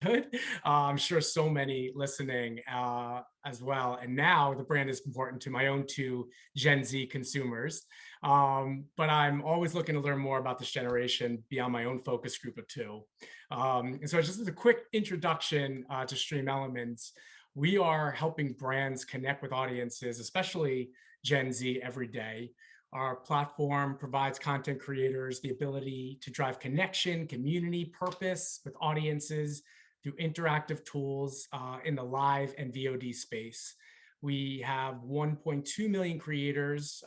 Good. I'm sure so many listening as well. And now the brand is important to my own two Gen Z consumers. But I'm always looking to learn more about this generation beyond my own focus group of two. And so just as a quick introduction to StreamElements, we are helping brands connect with audiences, especially Gen Z, every day. Our platform provides content creators the ability to drive connection, community, purpose with audiences through interactive tools in the live and VOD space. We have 1.2 million creators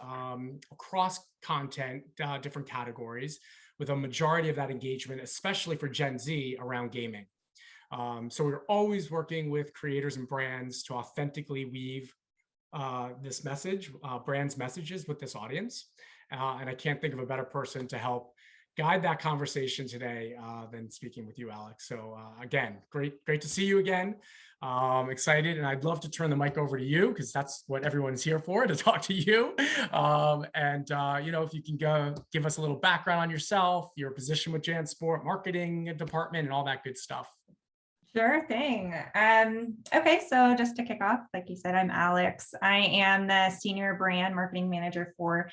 across content, different categories, with a majority of that engagement, especially for Gen Z, around gaming. So we're always working with creators and brands to authentically weave this message, brands' messages with this audience. And I can't think of a better person to help guide that conversation today than speaking with you, Alex. So again, great to see you again. Excited, and I'd love to turn the mic over to you because that's what everyone's here for, to talk to you. If you can go give us a little background on yourself, your position with JanSport, marketing department, and all that good stuff. Sure thing. Okay, so just to kick off, like you said, I'm Alex. I am the Senior Brand Marketing Manager for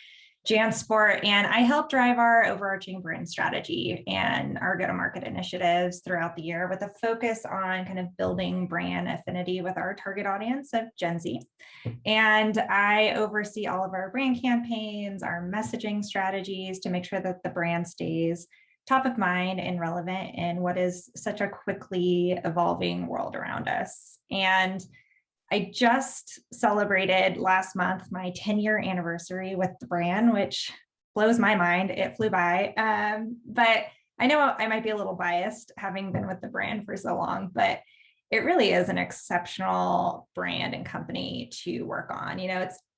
JanSport, and I help drive our overarching brand strategy and our go-to-market initiatives throughout the year with a focus on kind of building brand affinity with our target audience of Gen Z. And I oversee all of our brand campaigns, our messaging strategies to make sure that the brand stays top of mind and relevant in what is such a quickly evolving world around us. And I just celebrated last month my 10-year anniversary with the brand, which blows my mind. It flew by. But I know I might be a little biased having been with the brand for so long, but it really is an exceptional brand and company to work on.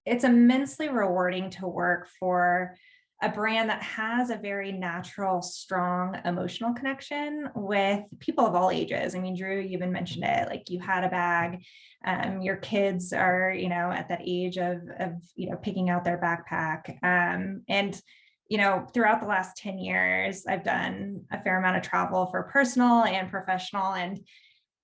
It's immensely rewarding to work for a brand that has a very natural, strong emotional connection with people of all ages. I mean, Drew, you even mentioned it, like you had a bag, your kids are, at that age of picking out their backpack. And throughout the last 10 years, I've done a fair amount of travel for personal and professional. And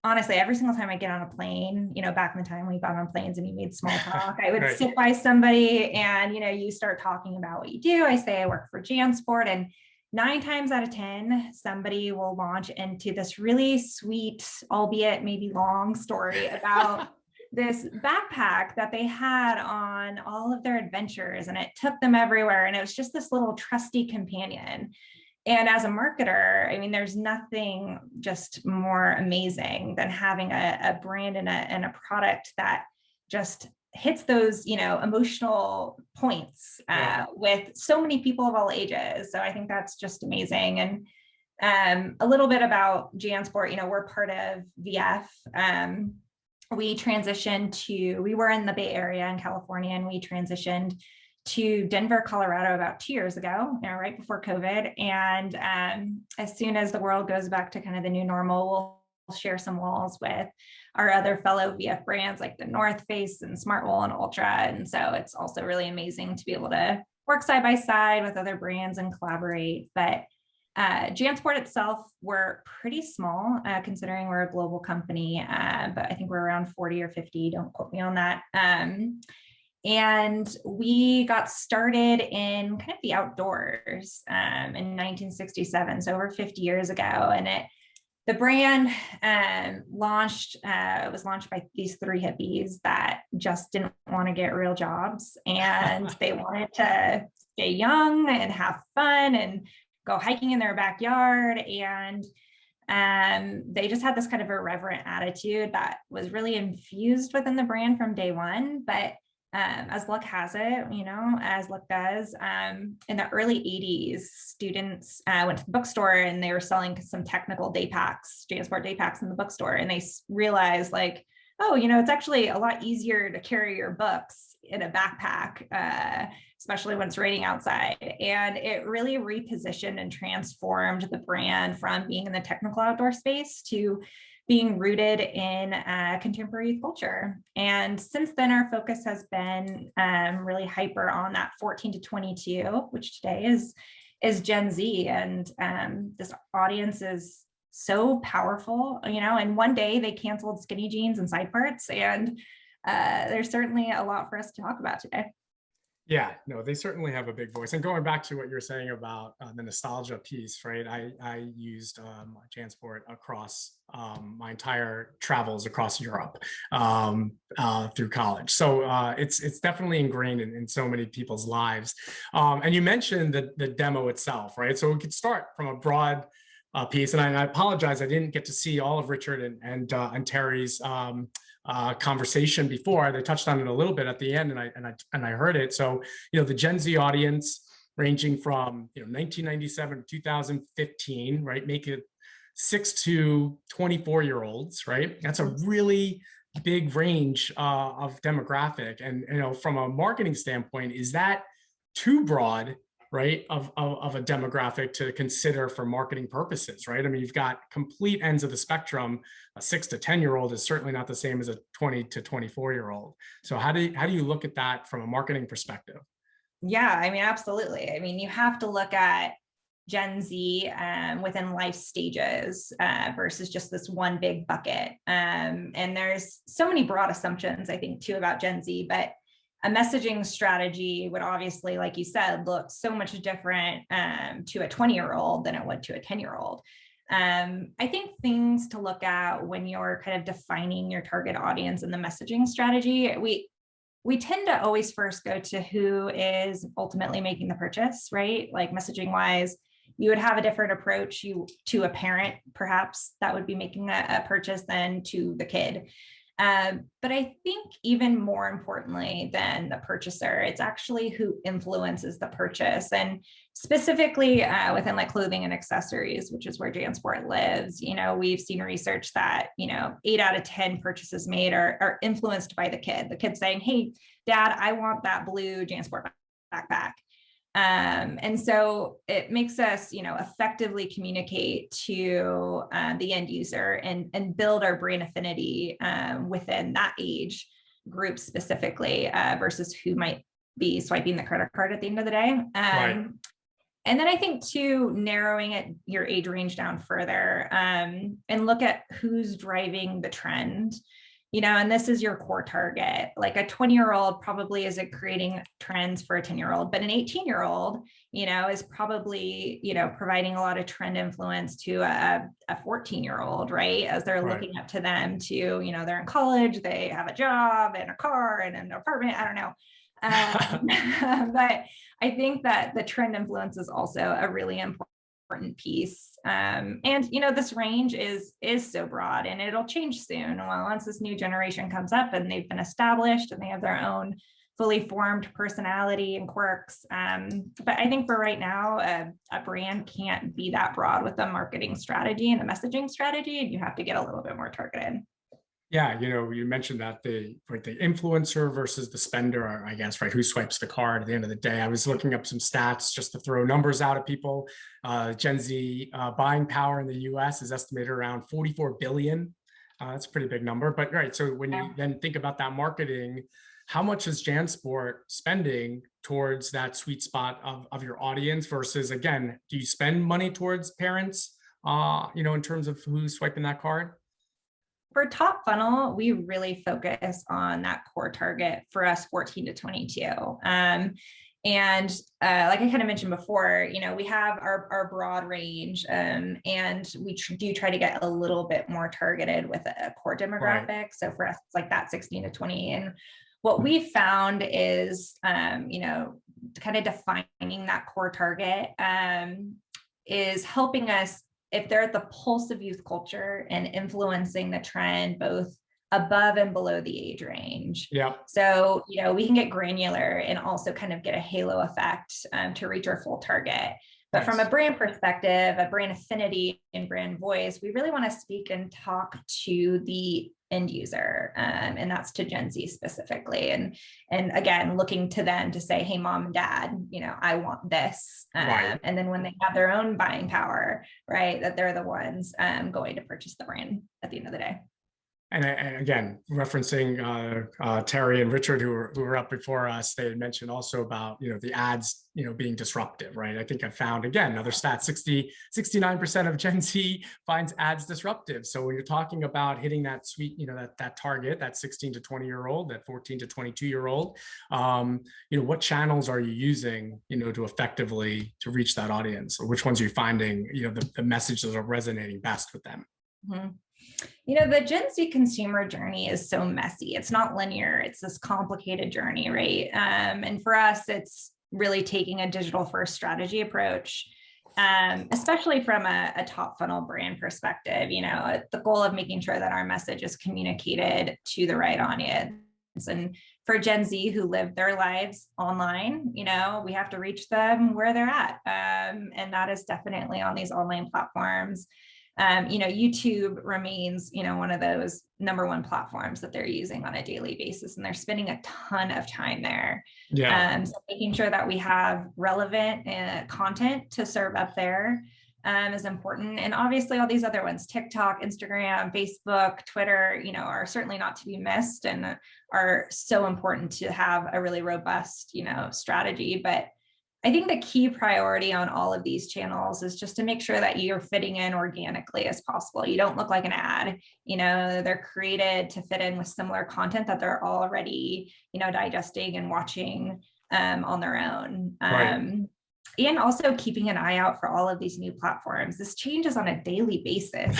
honestly, every single time I get on a plane, back in the time we got on planes and you made small talk, I would Right. sit by somebody and, you start talking about what you do. I say I work for JanSport, and 9 times out of 10, somebody will launch into this really sweet, albeit maybe long story about this backpack that they had on all of their adventures, and it took them everywhere. And it was just this little trusty companion. And as a marketer, I mean, there's nothing just more amazing than having a brand and a product that just hits those, emotional points with so many people of all ages. So I think that's just amazing. And a little bit about JanSport, we're part of VF. We were in the Bay Area in California, and we transitioned to Denver, Colorado about 2 years ago, right before COVID. And as soon as the world goes back to kind of the new normal, we'll share some walls with our other fellow VF brands like the North Face and Smartwool and Ultra. And so it's also really amazing to be able to work side by side with other brands and collaborate. But JanSport itself, we're pretty small considering we're a global company, but I think we're around 40 or 50, don't quote me on that. And we got started in kind of the outdoors in 1967, so over 50 years ago. And the brand was launched by these 3 hippies that just didn't want to get real jobs, and they wanted to stay young and have fun and go hiking in their backyard. And they just had this kind of irreverent attitude that was really infused within the brand from day one. But as luck has it, as luck does, in the early 80s, students went to the bookstore and they were selling some technical day packs, JanSport day packs in the bookstore. And they realized like, oh, it's actually a lot easier to carry your books in a backpack, especially when it's raining outside. And it really repositioned and transformed the brand from being in the technical outdoor space to being rooted in contemporary culture. And since then, our focus has been really hyper on that 14 to 22, which today is Gen Z. And this audience is so powerful, and one day they canceled skinny jeans and side parts, and there's certainly a lot for us to talk about today. Yeah, no, they certainly have a big voice. And going back to what you're saying about the nostalgia piece, right? I used JanSport across my entire travels across Europe through college. So it's definitely ingrained in so many people's lives. And you mentioned the demo itself, right? So we could start from a broad piece. And I apologize, I didn't get to see all of Richard and Terry's conversation before. They touched on it a little bit at the end, and I heard it. So, the Gen Z audience ranging from 1997 to 2015, right? Make it 6 to 24-year-olds, right? That's a really big range of demographic. And from a marketing standpoint, is that too broad, right, of a demographic to consider for marketing purposes, right? I mean, you've got complete ends of the spectrum. A 6 to 10-year-old is certainly not the same as a 20 to 24-year-old. So how do you look at that from a marketing perspective? Yeah, I mean, absolutely. I mean, you have to look at Gen Z within life stages versus just this one big bucket. And there's so many broad assumptions, I think, too, about Gen Z, but a messaging strategy would obviously, like you said, look so much different to a 20-year-old than it would to a 10-year-old. I think things to look at when you're kind of defining your target audience and the messaging strategy, we tend to always first go to who is ultimately making the purchase, right? Like messaging wise, you would have a different approach to a parent, perhaps, that would be making a purchase than to the kid. But I think even more importantly than the purchaser, it's actually who influences the purchase. And specifically within like clothing and accessories, which is where JanSport lives, we've seen research that, 8 out of 10 purchases made are influenced by the kid saying, hey, Dad, I want that blue JanSport backpack. And so it makes us, effectively communicate to the end user and build our brand affinity within that age group specifically versus who might be swiping the credit card at the end of the day. Right. And then I think too, narrowing your age range down further and look at who's driving the trend. And this is your core target. Like a 20-year-old probably isn't creating trends for a 10-year-old, but an 18-year-old, is probably, providing a lot of trend influence to a 14-year-old, right? As they're Right. looking up to them to, they're in college, they have a job and a car and an apartment. I don't know. But I think that the trend influence is also a really important piece. And this range is so broad and it'll change soon. Well, once this new generation comes up and they've been established and they have their own fully formed personality and quirks. But I think for right now, a brand can't be that broad with the marketing strategy and the messaging strategy, and you have to get a little bit more targeted. Yeah, you mentioned that the influencer versus the spender, I guess, right? Who swipes the card at the end of the day? I was looking up some stats just to throw numbers out at people. Gen Z buying power in the U.S. is estimated around 44 billion. That's a pretty big number. But right, so when you then think about that marketing, how much is JanSport spending towards that sweet spot of your audience versus, again, do you spend money towards parents, in terms of who's swiping that card? For top funnel, we really focus on that core target for us, 14 to 22. And like I kind of mentioned before, we have our broad range and we do try to get a little bit more targeted with a core demographic. Right. So for us, it's like that 16 to 20. And what we found is, kind of defining that core target is helping us if they're at the pulse of youth culture and influencing the trend both above and below the age range. Yeah. So, we can get granular and also kind of get a halo effect to reach our full target. But from a brand perspective, a brand affinity and brand voice, we really want to speak and talk to the end user. And that's to Gen Z specifically. And again, looking to them to say, hey, mom and dad, I want this. Right. And then when they have their own buying power, right, that they're the ones going to purchase the brand at the end of the day. And again, referencing Terry and Richard, who were up before us, they had mentioned also about, the ads, being disruptive, right? I think I found, again, another stat, 69% of Gen Z finds ads disruptive. So when you're talking about hitting that sweet, that target, that 16 to 20-year-old, that 14 to 22-year-old, what channels are you using, to effectively to reach that audience? Or which ones are you finding, the messages are resonating best with them? Mm-hmm. The Gen Z consumer journey is so messy. It's not linear. It's this complicated journey, right? And for us, it's really taking a digital first strategy approach, especially from a top funnel brand perspective, the goal of making sure that our message is communicated to the right audience. And for Gen Z who live their lives online, we have to reach them where they're at. And that is definitely on these online platforms. YouTube remains, one of those #1 platforms that they're using on a daily basis, and they're spending a ton of time there. Yeah. So making sure that we have relevant content to serve up there is important. And obviously all these other ones, TikTok, Instagram, Facebook, Twitter, are certainly not to be missed and are so important to have a really robust, strategy. But I think the key priority on all of these channels is just to make sure that you're fitting in organically as possible. You don't look like an ad, they're created to fit in with similar content that they're already, digesting and watching on their own. Right. And also keeping an eye out for all of these new platforms. This changes on a daily basis,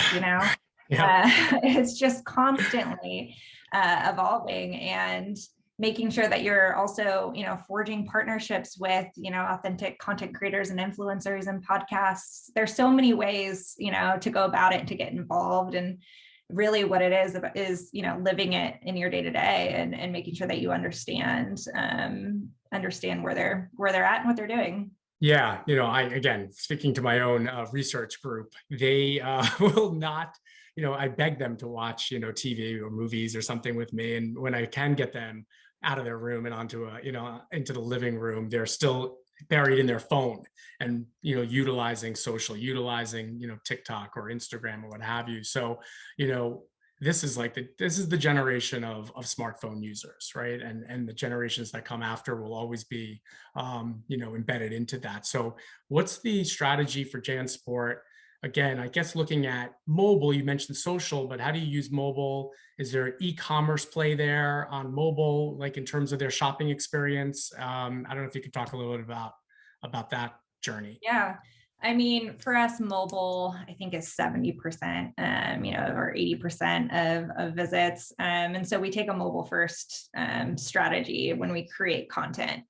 Yeah. It's just constantly evolving, and making sure that you're also, forging partnerships with, authentic content creators and influencers and podcasts. There's so many ways, to go about it, to get involved. And really what it is, living it in your day to day and making sure that you understand where they're at and what they're doing. Yeah, again, speaking to my own research group, they will not, I beg them to watch, TV or movies or something with me. And when I can get them out of their room and onto into the living room, they're still buried in their phone and, utilizing social, utilizing, TikTok or Instagram or what have you. So, this is the generation of smartphone users, right? And the generations that come after will always be, embedded into that. So what's the strategy for JanSport? Again, I guess looking at mobile, you mentioned social, but how do you use mobile? Is there an e-commerce play there on mobile, like in terms of their shopping experience? I don't know if you could talk a little bit about that journey. Yeah. I mean, for us, mobile, I think is 70%, or 80% of visits. And so we take a mobile first strategy when we create content,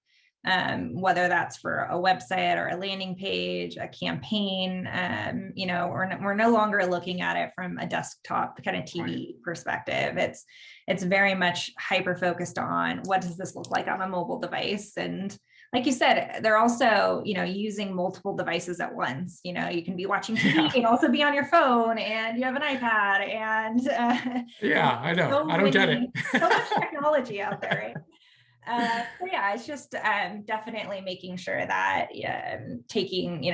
whether that's for a website or a landing page, a campaign. We're no longer looking at it from a desktop kind of TV perspective. It's very much hyper focused on what does this look like on a mobile device. And like you said, they're also, using multiple devices at once. You can be watching TV and also be on your phone, and you have an iPad, and yeah, I know. I don't get it. So much technology out there, right? So yeah, it's just definitely making sure that taking,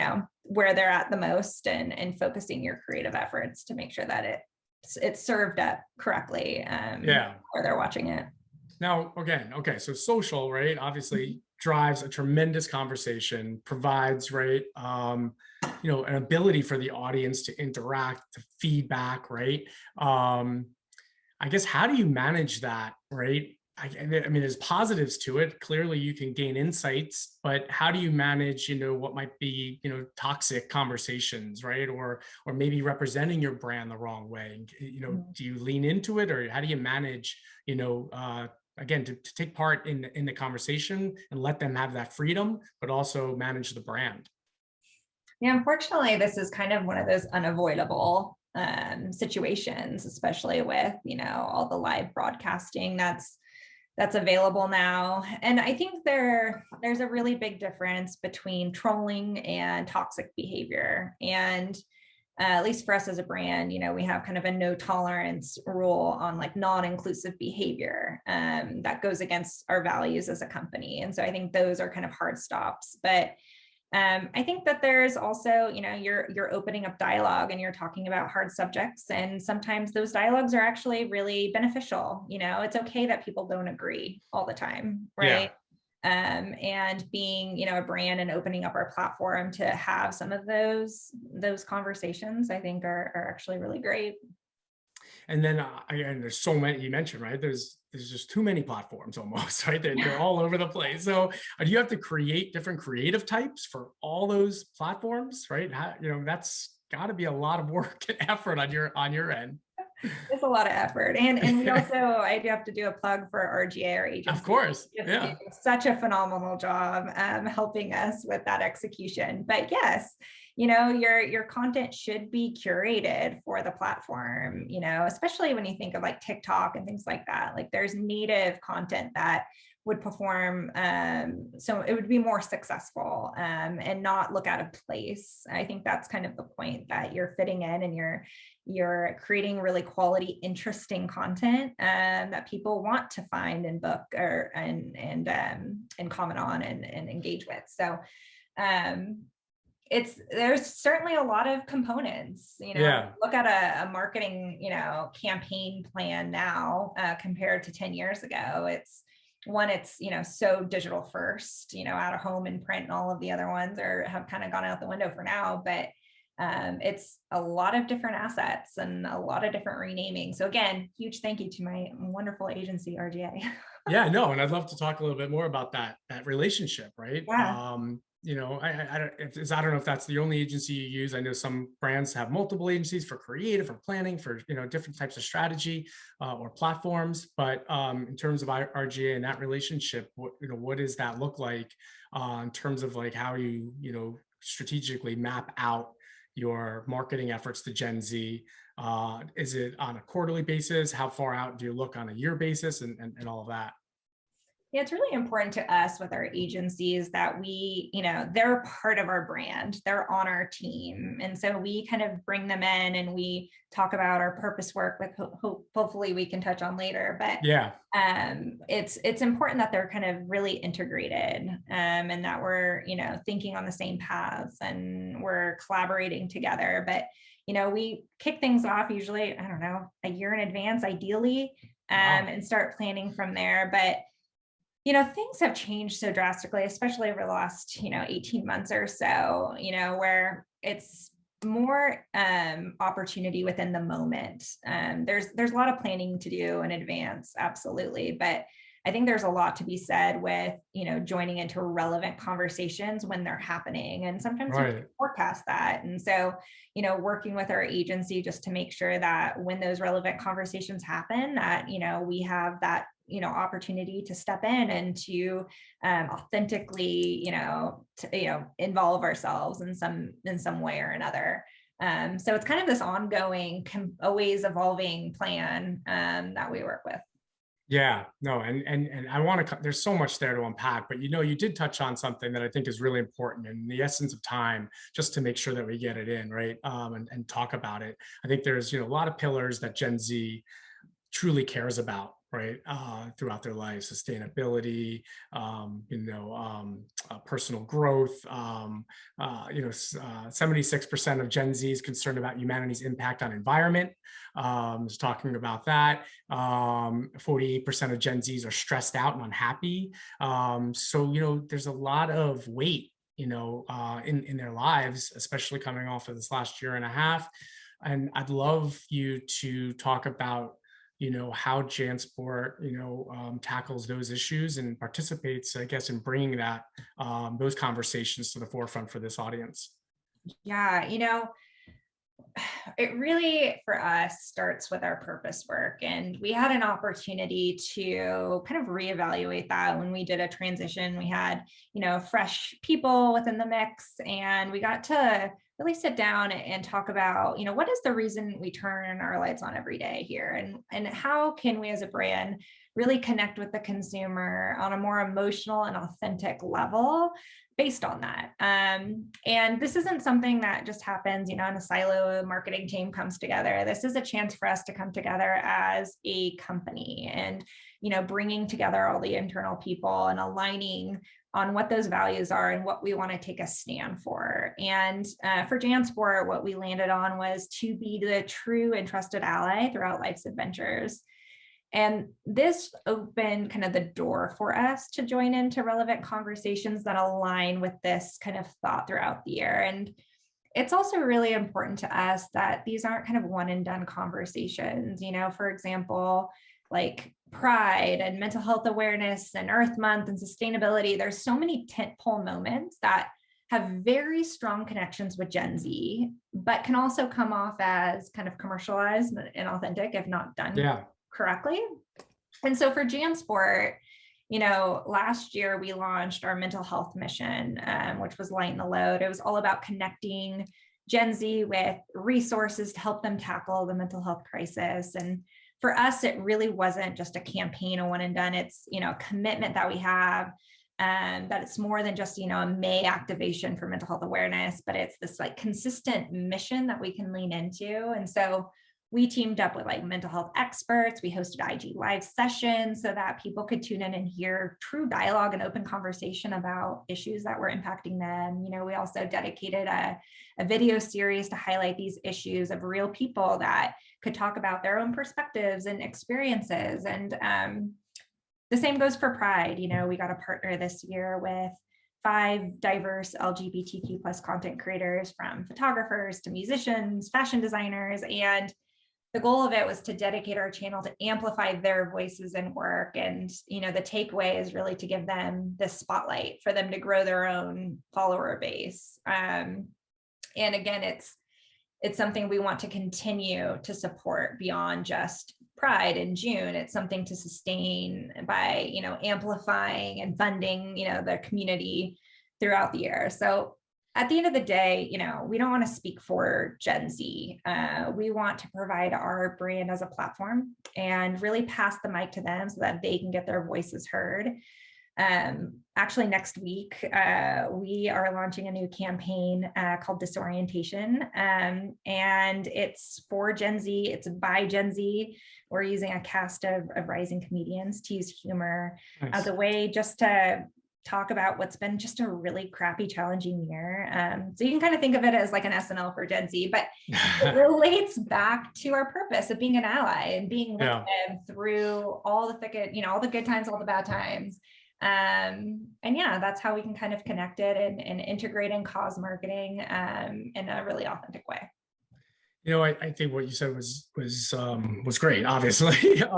where they're at the most and focusing your creative efforts to make sure that it's served up correctly where they're watching it. Now, again, okay, so social, right, obviously drives a tremendous conversation, provides, right, an ability for the audience to interact, to feedback, right? I guess, how do you manage that, right? I mean, there's positives to it. Clearly, you can gain insights, but how do you manage, what might be, toxic conversations, right? Or maybe representing your brand the wrong way. Do you lean into it, or how do you manage, again, to take part in the conversation and let them have that freedom, but also manage the brand? Yeah, unfortunately, this is kind of one of those unavoidable situations, especially with, all the live broadcasting that's available now. And I think there's a really big difference between trolling and toxic behavior. And at least for us as a brand, we have kind of a no tolerance rule on like non-inclusive behavior that goes against our values as a company. And so I think those are kind of hard stops. But I think that there's also, you're opening up dialogue and you're talking about hard subjects, and sometimes those dialogues are actually really beneficial. It's okay that people don't agree all the time, right? And being, a brand and opening up our platform to have some of those conversations, I think are actually really great. And then and there's so many you mentioned, right? There's just too many platforms almost, right? They're all over the place. So do you have to create different creative types for all those platforms, right? That's got to be a lot of work and effort on your end. It's a lot of effort. And we also, I do have to do a plug for RGA, our agency. Of course. Just Yeah. do such a phenomenal job helping us with that execution. But yes, your content should be curated for the platform, especially when you think of like TikTok and things like that. Like there's native content that would perform, so it would be more successful and not look out of place. I think that's kind of the point, that you're fitting in and you're creating really quality, interesting content that people want to find and book and comment on and engage with. So there's certainly a lot of components. Look at a marketing campaign plan now compared to 10 years ago. It's so digital first, out of home and print, and all of the other ones have kind of gone out the window for now, but it's a lot of different assets and a lot of different renaming. So again, huge thank you to my wonderful agency, RGA. Yeah, no, and I'd love to talk a little bit more about that relationship, right? Yeah. I don't know if that's the only agency you use. I know some brands have multiple agencies for creative, for planning, for different types of strategy or platforms. But in terms of RGA and that relationship, what does that look like in terms of like how you strategically map out your marketing efforts to Gen Z? Is it on a quarterly basis? How far out do you look on a year basis, and all of that? Yeah, it's really important to us with our agencies that we, they're part of our brand, they're on our team. And so we kind of bring them in and we talk about our purpose work, with hopefully we can touch on later. But yeah, it's important that they're kind of really integrated and that we're, thinking on the same paths and we're collaborating together. But, we kick things off usually, I don't know, a year in advance, ideally, wow. and start planning from there. But things have changed so drastically, especially over the last, 18 months or so, where it's more opportunity within the moment. There's a lot of planning to do in advance, absolutely. But I think there's a lot to be said with, joining into relevant conversations when they're happening. And sometimes you can forecast that. And so, working with our agency just to make sure that when those relevant conversations happen, that, we have that opportunity to step in and to authentically, involve ourselves in some way or another. So it's kind of this ongoing, always evolving plan that we work with. Yeah, no, and I want to, there's so much there to unpack, but you did touch on something that I think is really important, in the essence of time, just to make sure that we get it in, right? And talk about it. I think there's, a lot of pillars that Gen Z truly cares about, right? Throughout their life: sustainability, personal growth. 76% of Gen Z is concerned about humanity's impact on environment. Was talking about that. 48% of Gen Zs are stressed out and unhappy. So there's a lot of weight, in their lives, especially coming off of this last year and a half. And I'd love you to talk about how JanSport, tackles those issues and participates, I guess, in bringing that, those conversations to the forefront for this audience. Yeah, it really, for us, starts with our purpose work. And we had an opportunity to kind of reevaluate that when we did a transition. We had, fresh people within the mix, and we got to really sit down and talk about, what is the reason we turn our lights on every day here? And how can we as a brand really connect with the consumer on a more emotional and authentic level based on that? And this isn't something that just happens, in a silo marketing team comes together. This is a chance for us to come together as a company and, bringing together all the internal people and aligning on what those values are and what we want to take a stand for. And for JanSport, what we landed on was to be the true and trusted ally throughout life's adventures. And this opened kind of the door for us to join into relevant conversations that align with this kind of thought throughout the year. And it's also really important to us that these aren't kind of one and done conversations. For example, like Pride and mental health awareness and Earth Month and sustainability. There's so many tentpole moments that have very strong connections with Gen Z, but can also come off as kind of commercialized and authentic if not done correctly. And so for JanSport, last year we launched our mental health mission, which was Lighten the Load. It was all about connecting Gen Z with resources to help them tackle the mental health crisis. And for us, it really wasn't just a campaign, a one and done. It's, a commitment that we have, that it's more than just, a May activation for mental health awareness, but it's this like consistent mission that we can lean into. And so we teamed up with like mental health experts. We hosted IG live sessions so that people could tune in and hear true dialogue and open conversation about issues that were impacting them. We also dedicated a video series to highlight these issues of real people that could talk about their own perspectives and experiences. And the same goes for Pride. We got a partner this year with 5 diverse LGBTQ plus content creators, from photographers to musicians, fashion designers, and the goal of it was to dedicate our channel to amplify their voices and work. And, the takeaway is really to give them this spotlight for them to grow their own follower base. And again, it's something we want to continue to support beyond just Pride in June. It's something to sustain by, amplifying and funding, the community throughout the year. So at the end of the day, we don't want to speak for Gen Z. We want to provide our brand as a platform and really pass the mic to them so that they can get their voices heard. Actually, next week, we are launching a new campaign called Disorientation, and it's for Gen Z. It's by Gen Z. We're using a cast of rising comedians to use humor as a way just to talk about what's been just a really crappy, challenging year. So you can kind of think of it as like an SNL for Gen Z, but it relates back to our purpose of being an ally and being with them through all the thicket, all the good times, all the bad times. And that's how we can kind of connect it and integrate in cause marketing in a really authentic way. I think what you said was great, obviously. But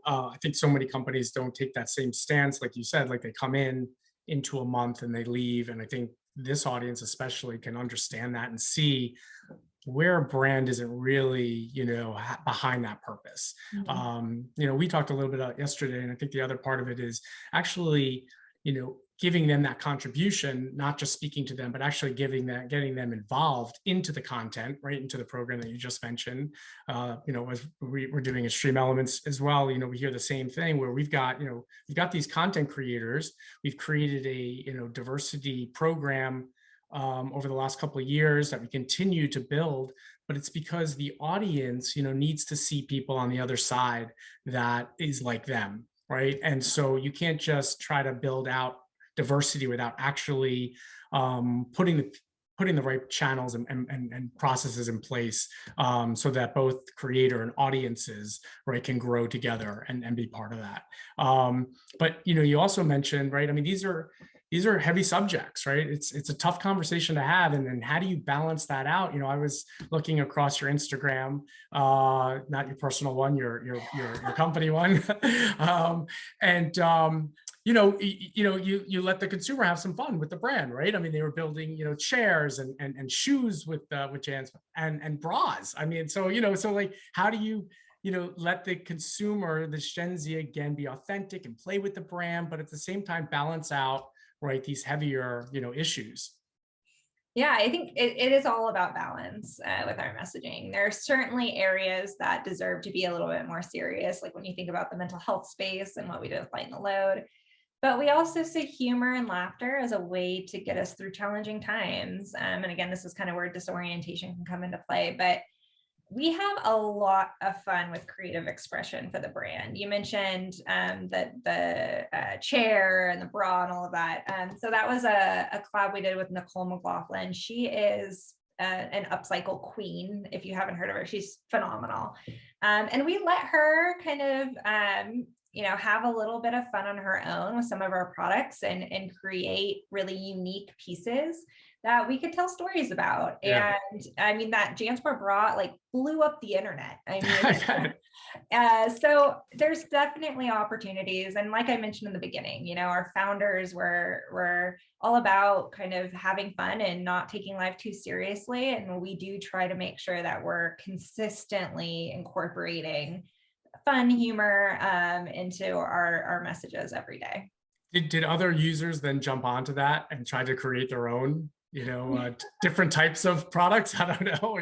I think so many companies don't take that same stance, like you said, like they come into a month and they leave. And I think this audience especially can understand that and see where a brand isn't really, behind that purpose. Mm-hmm. We talked a little bit about yesterday, and I think the other part of it is actually, giving them that contribution, not just speaking to them, but actually getting them involved into the content, right, into the program that you just mentioned. As we're doing at StreamElements as well, we hear the same thing where we've got these content creators. We've created a, diversity program over the last couple of years that we continue to build, but it's because the audience, needs to see people on the other side that is like them, right? And so you can't just try to build out diversity without actually putting the right channels and processes in place so that both creator and audiences, right, can grow together and be part of that. But you also mentioned, right, I mean, these are heavy subjects, right? It's a tough conversation to have. And then how do you balance that out? I was looking across your Instagram, not your personal one, your company one. You let the consumer have some fun with the brand, right? I mean, they were building, chairs and shoes with JanSport and bras. I mean, so like, how do you, let the consumer, this Gen Z again, be authentic and play with the brand, but at the same time balance out, right, these heavier, issues? Yeah, I think it is all about balance with our messaging. There are certainly areas that deserve to be a little bit more serious, like when you think about the mental health space and what we do with Lighten the Load. But we also see humor and laughter as a way to get us through challenging times. And again, this is kind of where disorientation can come into play, but we have a lot of fun with creative expression for the brand. You mentioned that the chair and the bra and all of that. So that was a collab we did with Nicole McLaughlin. She is an upcycle queen. If you haven't heard of her, she's phenomenal. And we let her kind of, have a little bit of fun on her own with some of our products and create really unique pieces that we could tell stories about. Yeah. And I mean, that JanSport bra like blew up the internet. I mean, so there's definitely opportunities. And like I mentioned in the beginning, our founders were all about kind of having fun and not taking life too seriously. And we do try to make sure that we're consistently incorporating fun humor into our messages every day. Did other users then jump onto that and try to create their own, different types of products? I don't know.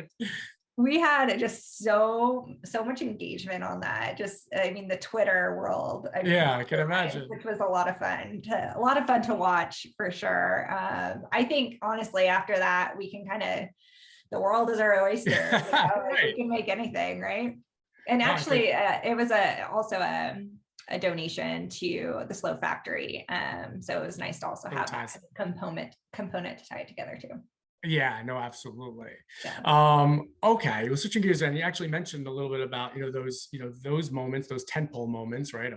We had just so much engagement on that. The Twitter world. I can imagine. Which was a lot of fun to watch for sure. I think honestly, after that, we can the world is our oyster. Right. We can make anything, right? And actually, it was also a donation to the Slow Factory. So it was nice to also have that component to tie it together too. Yeah, no, absolutely. Yeah. Okay, well, switching gears, and you actually mentioned a little bit about those moments, those tentpole moments, right?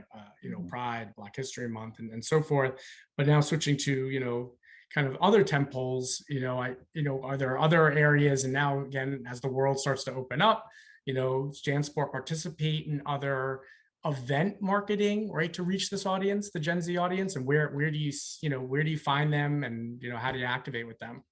Pride, Black History Month, and so forth. But now switching to kind of other tentpoles, are there other areas? And now again, as the world starts to open up, does JanSport participate in other event marketing, right, to reach this audience, the Gen Z audience? And where do you find them, and how do you activate with them?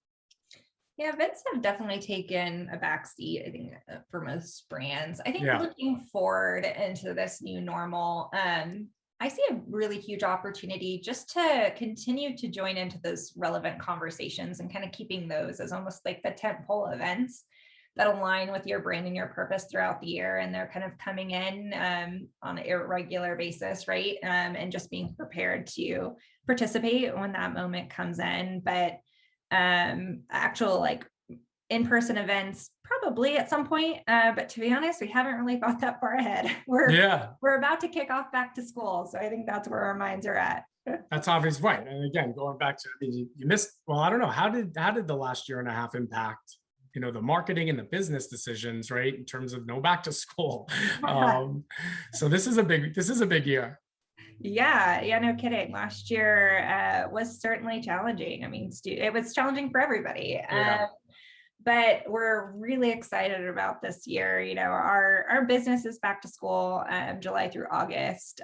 Yeah, events have definitely taken a backseat, I think, for most brands. I think Yeah. Looking forward into this new normal, I see a really huge opportunity just to continue to join into those relevant conversations and kind of keeping those as almost like the tentpole events that align with your brand and your purpose throughout the year. And they're kind of coming in on an irregular basis, right? And just being prepared to participate when that moment comes in. But actual in-person events probably at some point, but to be honest, we haven't really thought that far ahead. We're about to kick off back to school, so I think that's where our minds are at. That's obvious, right? And again, going back to, you missed, well, I don't know, how did the last year and a half impact the marketing and the business decisions, right, in terms of no back to school? So this is a big year. Yeah, no kidding. Last year was certainly challenging. I mean, it was challenging for everybody. But we're really excited about this year. Our business is back to school July through August.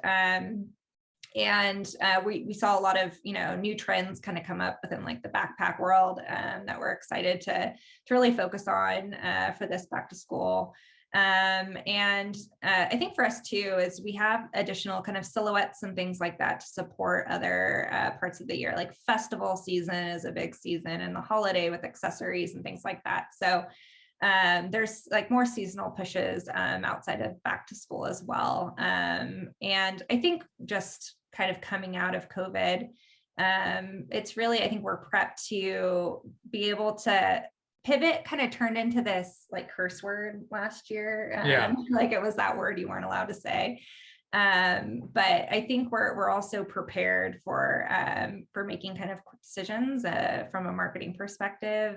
And we saw a lot of new trends kind of come up within the backpack world that we're excited to really focus on for this back to school. And I think for us too, is we have additional kind of silhouettes and things like that to support other parts of the year, like festival season is a big season, and the holiday with accessories and things like that. So there's more seasonal pushes outside of back to school as well. And I think just kind of coming out of COVID, it's really, I think we're prepped to be able to pivot. Kind of turned into this curse word last year. It was that word you weren't allowed to say. But I think we're also prepared for making kind of quick decisions from a marketing perspective.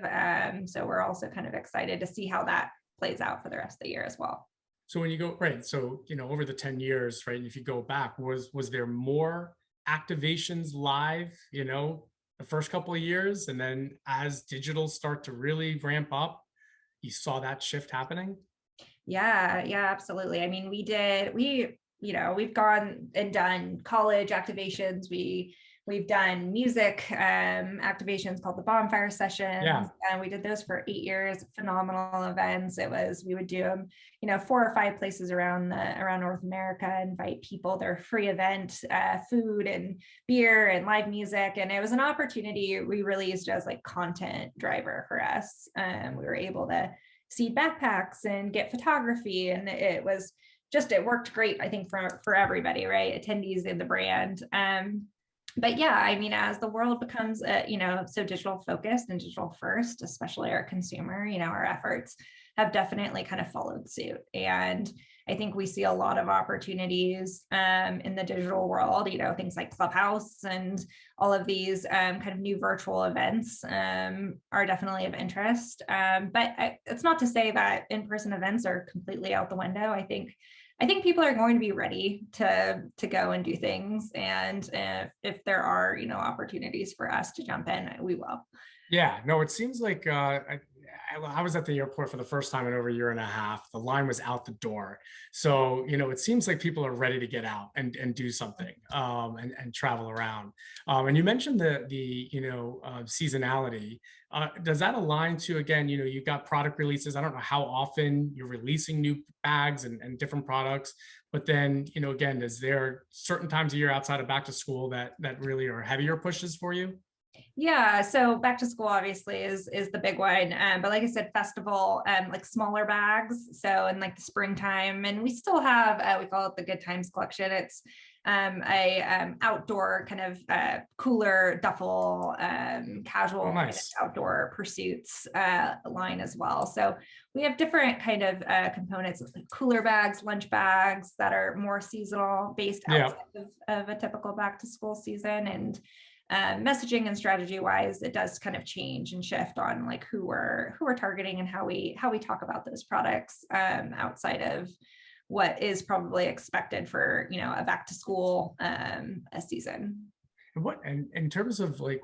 So we're also kind of excited to see how that plays out for the rest of the year as well. So when you go, right, so over the 10 years, right, if you go back, was there more activations live, the first couple of years, and then as digital start to really ramp up, you saw that shift happening? Yeah, absolutely. I mean, we've gone and done college activations. We've done music activations called the bonfire sessions. And we did those for 8 years, phenomenal events. We would do them, 4 or 5 places around North America, invite people, their free event, food and beer and live music. And it was an opportunity we really used as content driver for us. We were able to see backpacks and get photography. And it worked great, I think, for everybody, right? Attendees in the brand. But yeah, I mean, as the world becomes, so digital focused and digital first, especially our consumer, our efforts have definitely kind of followed suit. And I think we see a lot of opportunities in the digital world, things like Clubhouse and all of these kind of new virtual events are definitely of interest. But it's not to say that in-person events are completely out the window. I think people are going to be ready to go and do things. And if there are, opportunities for us to jump in, we will. Yeah, no, it seems like I was at the airport for the first time in over a year and a half. The line was out the door. So, it seems like people are ready to get out and do something and travel around. And you mentioned the seasonality. Does that align to, again, you've got product releases. I don't know how often you're releasing new bags and different products, but then, again, is there certain times of year outside of back to school that really are heavier pushes for you? Yeah, so back to school obviously is the big one, but like I said, festival, like smaller bags. So in like the springtime, and we still have we call it the Good Times collection. It's a outdoor kind of cooler duffel, casual Oh, kind of nice. outdoor pursuits line as well. So we have different kind of components, like cooler bags, lunch bags that are more seasonal based Yeah. outside of a typical back to school season. And messaging and strategy wise, it does kind of change and shift on like who we're targeting and how we talk about those products outside of what is probably expected for a back to school a season. And in terms of like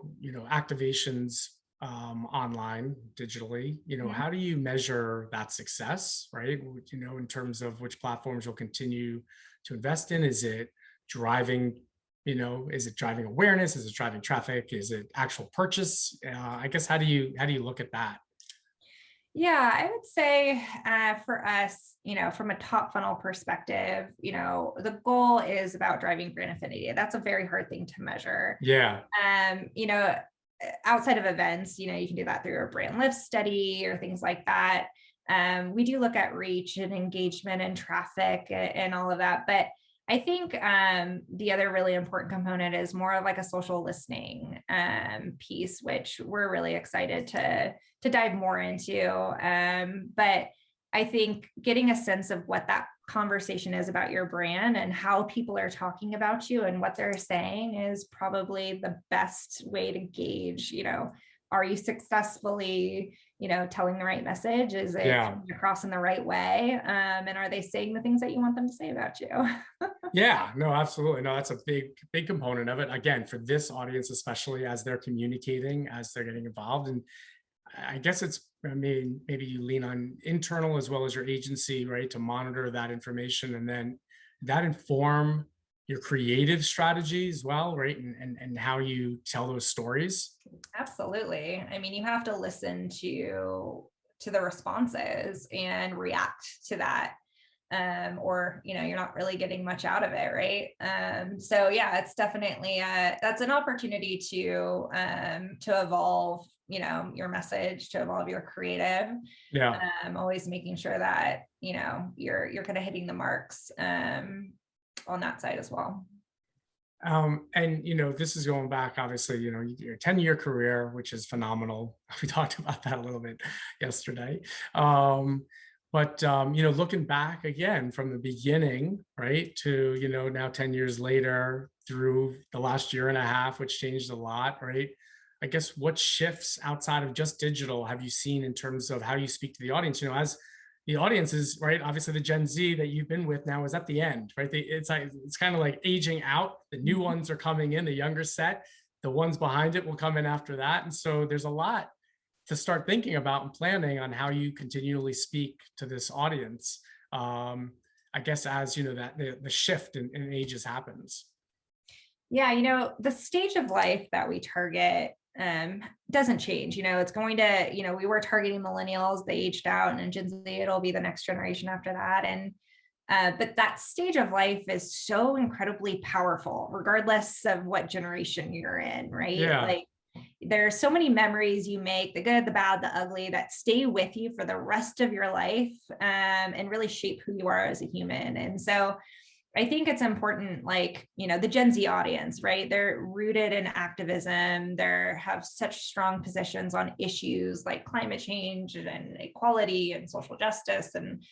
activations online digitally, how do you measure that success, right? In terms of which platforms you'll continue to invest in? Is it driving awareness? Is it driving traffic? Is it actual purchase? I guess how do you look at that? Yeah, I would say for us, from a top funnel perspective, the goal is about driving brand affinity. That's a very hard thing to measure. Yeah. Outside of events, you can do that through a brand lift study or things like that. We do look at reach and engagement and traffic and all of that. But I think the other really important component is more of like a social listening piece, which we're really excited to dive more into. But I think getting a sense of what that conversation is about your brand and how people are talking about you and what they're saying is probably the best way to gauge, are you successfully telling the right message? Is it coming across in the right way? And are they saying the things that you want them to say about you? Yeah, no, absolutely. No, that's a big component of it. Again, for this audience, especially as they're communicating, as they're getting involved. And I guess maybe you lean on internal as well as your agency, right, to monitor that information and then that inform your creative strategy as well, right? And how you tell those stories. Absolutely. I mean, you have to listen to the responses and react to that. Or you're not really getting much out of it, right? So yeah, it's definitely that's an opportunity to evolve, your message, to evolve your creative. Yeah. Always making sure that you're kind of hitting the marks on that side as well. And this is going back, obviously, your 10-year career, which is phenomenal. We talked about that a little bit yesterday. But looking back again from the beginning, right, to now 10 years later through the last year and a half, which changed a lot, right? I guess what shifts outside of just digital have you seen in terms of how you speak to the audience? As the audience is, right, obviously the Gen Z that you've been with now is at the end, right? It's kind of like aging out. The new ones are coming in, the younger set. The ones behind it will come in after that. And so there's a lot to start thinking about and planning on how you continually speak to this audience. I guess as that the shift in ages happens. Yeah, the stage of life that we target doesn't change. It's going to, we were targeting millennials, they aged out, and Gen Z, it'll be the next generation after that. And but that stage of life is so incredibly powerful, regardless of what generation you're in, right? Yeah. Like there are so many memories you make, the good, the bad, the ugly, that stay with you for the rest of your life and really shape who you are as a human. And so I think it's important, like, the Gen Z audience, right? They're rooted in activism. They have such strong positions on issues like climate change and equality and social justice, and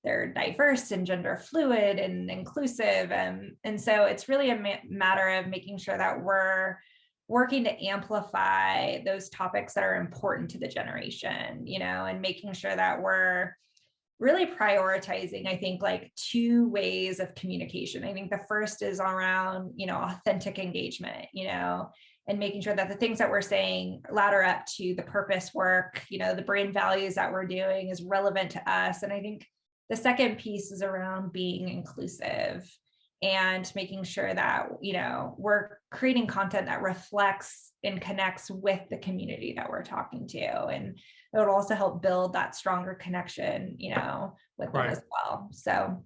they're diverse and gender fluid and inclusive. And so it's really a matter of making sure that we're working to amplify those topics that are important to the generation, and making sure that we're really prioritizing, I think, like 2 ways of communication. I think the first is around, authentic engagement, and making sure that the things that we're saying ladder up to the purpose work, the brand values that we're doing is relevant to us. And I think the second piece is around being inclusive and making sure that, we're creating content that reflects and connects with the community that we're talking to. And it would also help build that stronger connection, with them as well. So,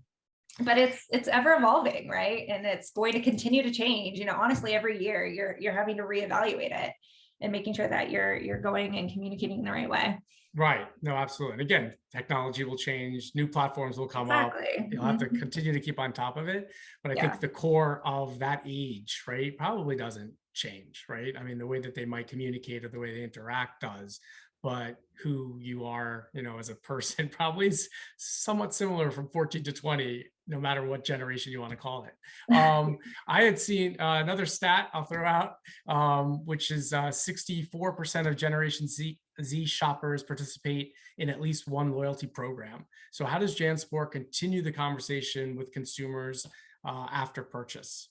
but it's ever evolving, right? And it's going to continue to change. Honestly, every year you're having to reevaluate it and making sure that you're going and communicating in the right way. Right. No, absolutely. And again, technology will change, new platforms will come up. You'll have to continue to keep on top of it. But I think the core of that age, right, probably doesn't change, right? I mean, the way that they might communicate or the way they interact does, but who you are, as a person probably is somewhat similar from 14 to 20, no matter what generation you want to call it. I had seen another stat I'll throw out, which is 64% of Generation Z shoppers participate in at least one loyalty program. So how does JanSport continue the conversation with consumers after purchase?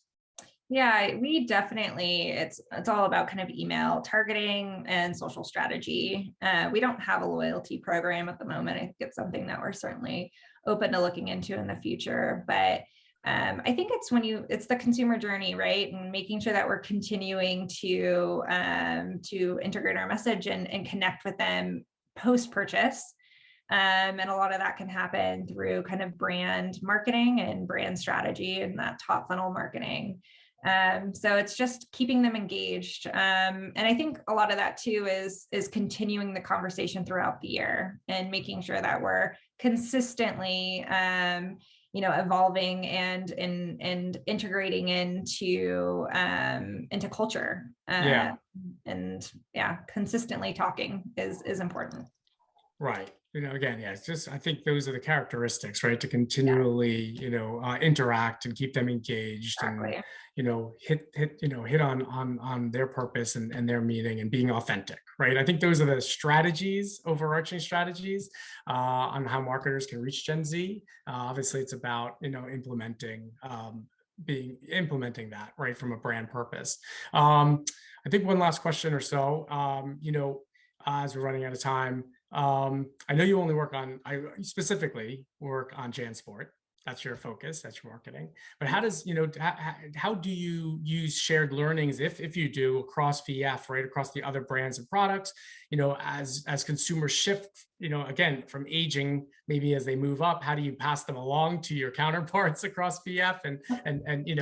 Yeah, we definitely, it's all about kind of email targeting and social strategy. We don't have a loyalty program at the moment. I think it's something that we're certainly open to looking into in the future. But I think it's the consumer journey, right? And making sure that we're continuing to integrate our message and connect with them post-purchase. And a lot of that can happen through kind of brand marketing and brand strategy and that top funnel marketing. So it's just keeping them engaged. And I think a lot of that too is continuing the conversation throughout the year and making sure that we're consistently, evolving and integrating into culture. And consistently talking is important. Right. Again, it's just, I think those are the characteristics, right? To continually, interact and keep them engaged. Exactly. And, hit on their purpose and their meaning and being authentic, right? I think those are the strategies, overarching strategies on how marketers can reach Gen Z. Obviously it's about, implementing that, right, from a brand purpose. I think one last question or so, as we're running out of time, I know you only I specifically work on JanSport. That's your focus, that's your marketing. But how does, how do you use shared learnings, if you do, across VF, right, across the other brands and products, as consumers shift, again, from aging, maybe as they move up, how do you pass them along to your counterparts across VF, and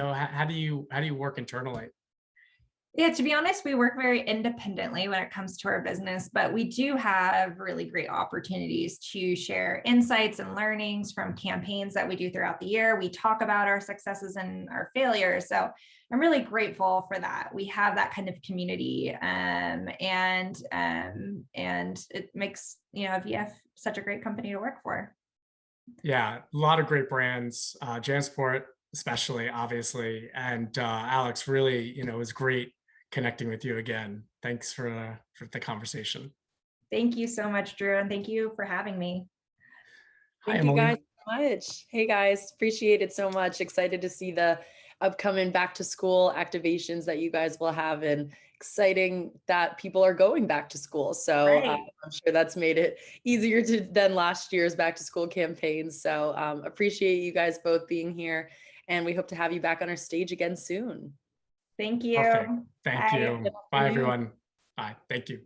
how do you work internally? Yeah, to be honest, we work very independently when it comes to our business, but we do have really great opportunities to share insights and learnings from campaigns that we do throughout the year. We talk about our successes and our failures. So I'm really grateful for that. We have that kind of community, and it makes, VF such a great company to work for. Yeah, a lot of great brands, JanSport especially, obviously, and Alex, really, it was great connecting with you again. Thanks for the conversation. Thank you so much, Drew, and thank you for having me. Thank you guys so much. Hey guys, appreciate it so much. Excited to see the upcoming back to school activations that you guys will have, and exciting that people are going back to school. So I'm sure that's made it easier than last year's back to school campaigns. So appreciate you guys both being here, and we hope to have you back on our stage again soon. Thank you. Perfect. Thank you. Bye, everyone. Bye. Thank you.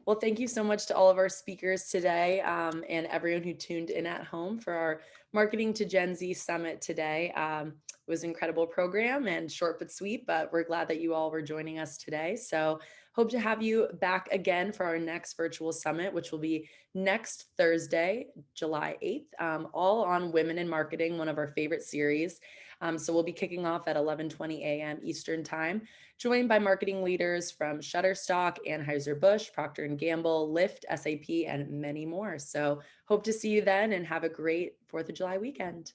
Well, thank you so much to all of our speakers today, and everyone who tuned in at home for our Marketing to Gen Z Summit today. It was an incredible program and short but sweet, but we're glad that you all were joining us today. So Hope to have you back again for our next virtual summit, which will be next Thursday, July 8th, all on women in marketing, one of our favorite series. So we'll be kicking off at 11:20 a.m. Eastern time, joined by marketing leaders from Shutterstock, Anheuser-Busch, Procter & Gamble, Lyft, SAP, and many more. So hope to see you then and have a great 4th of July weekend.